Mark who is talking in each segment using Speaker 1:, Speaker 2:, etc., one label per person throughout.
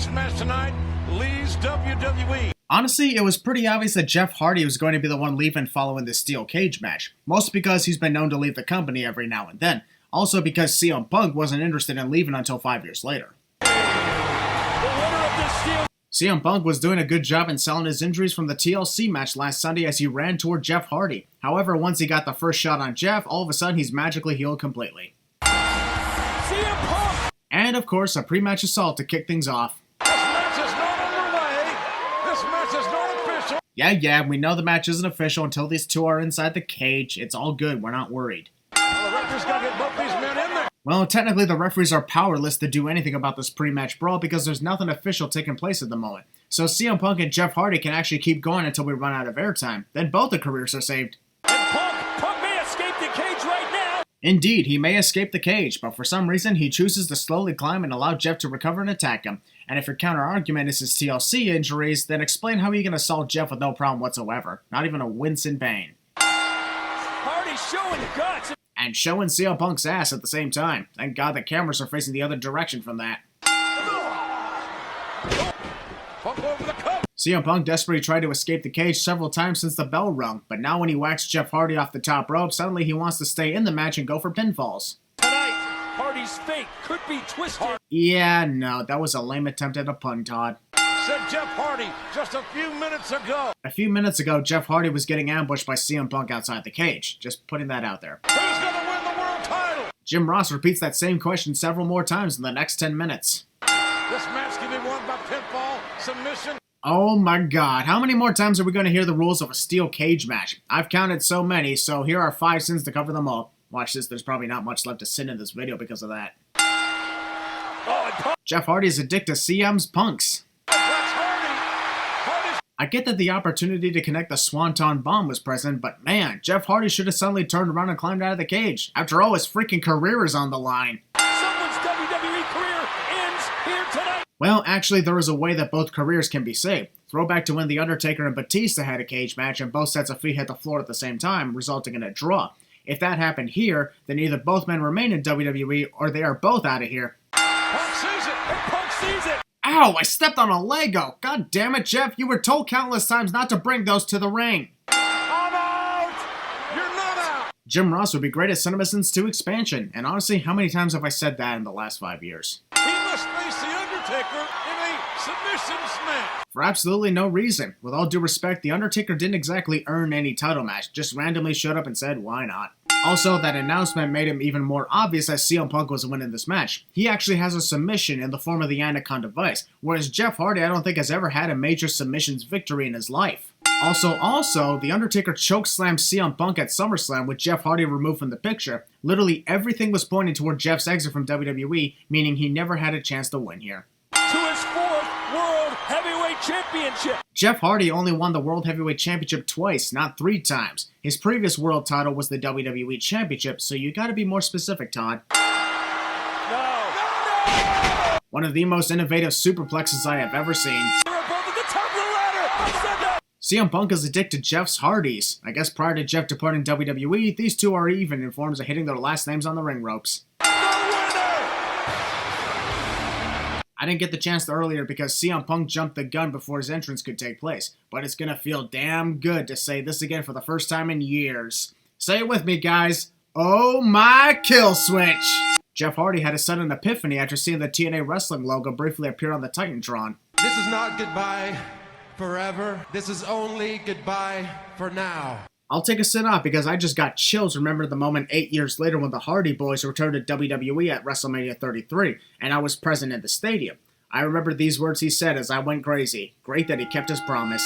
Speaker 1: This match tonight leaves WWE.
Speaker 2: Honestly, it was pretty obvious that Jeff Hardy was going to be the one leaving following this steel cage match. Mostly because he's been known to leave the company every now and then. Also because CM Punk wasn't interested in leaving until 5 years later. CM Punk was doing a good job in selling his injuries from the TLC match last Sunday as he ran toward Jeff Hardy. However, once he got the first shot on Jeff, all of a sudden he's magically healed completely.
Speaker 1: CM Punk!
Speaker 2: And of course, a pre-match assault to kick things off.
Speaker 1: This match is not underway. This match is not official.
Speaker 2: Yeah, we know the match isn't official until these two are inside the cage. It's all good, we're not worried.
Speaker 1: Well, the referee's got to get both these men in there.
Speaker 2: Well, technically the referees are powerless to do anything about this pre-match brawl because there's nothing official taking place at the moment. So CM Punk and Jeff Hardy can actually keep going until we run out of airtime. Then both the careers are saved.
Speaker 1: And Punk may escape the cage right now.
Speaker 2: Indeed, he may escape the cage, but for some reason he chooses to slowly climb and allow Jeff to recover and attack him. And if your counter-argument is his TLC injuries, then explain how he can assault Jeff with no problem whatsoever. Not even a wince in pain.
Speaker 1: Hardy's showing guts.
Speaker 2: And showing CM Punk's ass at the same time. Thank God the cameras are facing the other direction from that.
Speaker 1: Punk over the cover.
Speaker 2: CM Punk desperately tried to escape the cage several times since the bell rung, but now when he whacks Jeff Hardy off the top rope, suddenly he wants to stay in the match and go for pinfalls.
Speaker 1: Tonight, Hardy's fate could be twisted.
Speaker 2: Yeah, no, that was a lame attempt at a pun, Todd.
Speaker 1: Said Jeff Hardy just a few minutes ago.
Speaker 2: A few minutes ago, Jeff Hardy was getting ambushed by CM Punk outside the cage. Just putting that out there.
Speaker 1: Who's going to win the world title?
Speaker 2: Jim Ross repeats that same question several more times in the next 10 minutes.
Speaker 1: This match can be won by pinfall, submission.
Speaker 2: Oh my God, how many more times are we going to hear the rules of a steel cage match? I've counted so many, so here are 5 sins to cover them all. Watch this, there's probably not much left to sin in this video because of that. Jeff Hardy is addicted to CM's Punks. I get that the opportunity to connect the Swanton Bomb was present, but man, Jeff Hardy should have suddenly turned around and climbed out of the cage. After all, his freaking career is on the line.
Speaker 1: Someone's WWE career ends here tonight.
Speaker 2: Well, actually, there is a way that both careers can be saved. Throwback to when The Undertaker and Batista had a cage match and both sets of feet hit the floor at the same time, resulting in a draw. If that happened here, then either both men remain in WWE or they are both out of here.
Speaker 1: Punk sees it, and Punk sees it.
Speaker 2: Ow, I stepped on a Lego! God damn it, Jeff, you were told countless times not to bring those to the ring.
Speaker 1: I'm out. You're not out.
Speaker 2: Jim Ross would be great at CinemaSins 2 expansion, and honestly, how many times have I said that in the last 5 years?
Speaker 1: He must face The Undertaker in a submission match.
Speaker 2: For absolutely no reason. With all due respect, The Undertaker didn't exactly earn any title match, just randomly showed up and said, why not? Also, that announcement made him even more obvious that CM Punk was winning this match. He actually has a submission in the form of the Anaconda Vice, whereas Jeff Hardy I don't think has ever had a major submissions victory in his life. Also, The Undertaker chokeslammed CM Punk at SummerSlam with Jeff Hardy removed from the picture. Literally everything was pointing toward Jeff's exit from WWE, meaning he never had a chance to win here.
Speaker 1: To his 4th World Heavyweight Championship.
Speaker 2: Jeff Hardy only won the World Heavyweight Championship twice, not 3 times. His previous world title was the WWE Championship, so you gotta be more specific, Todd.
Speaker 1: No.
Speaker 2: One of the most innovative superplexes I have ever seen.
Speaker 1: They're above at the top of the ladder.
Speaker 2: CM Punk is addicted to Jeff's Hardys. I guess prior to Jeff departing WWE, these two are even in forms of hitting their last names on the ring ropes. I didn't get the chance to earlier because CM Punk jumped the gun before his entrance could take place, but it's gonna feel damn good to say this again for the first time in years. Say it with me, guys. Oh my kill switch! Jeff Hardy had a sudden epiphany after seeing the TNA Wrestling logo briefly appear on the Titantron.
Speaker 3: This is not goodbye forever. This is only goodbye for now.
Speaker 2: I'll take a sit off because I just got chills remembering the moment 8 years later when the Hardy Boys returned to WWE at WrestleMania 33, and I was present in the stadium. I remember these words he said as I went crazy. Great that he kept his promise.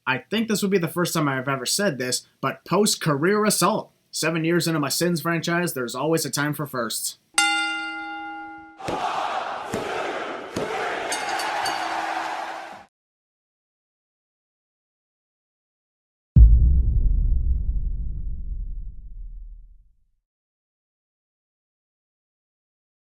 Speaker 2: I think this would be the first time I've ever said this, but post-career assault. 7 years into my Sins franchise, there's always a time for firsts.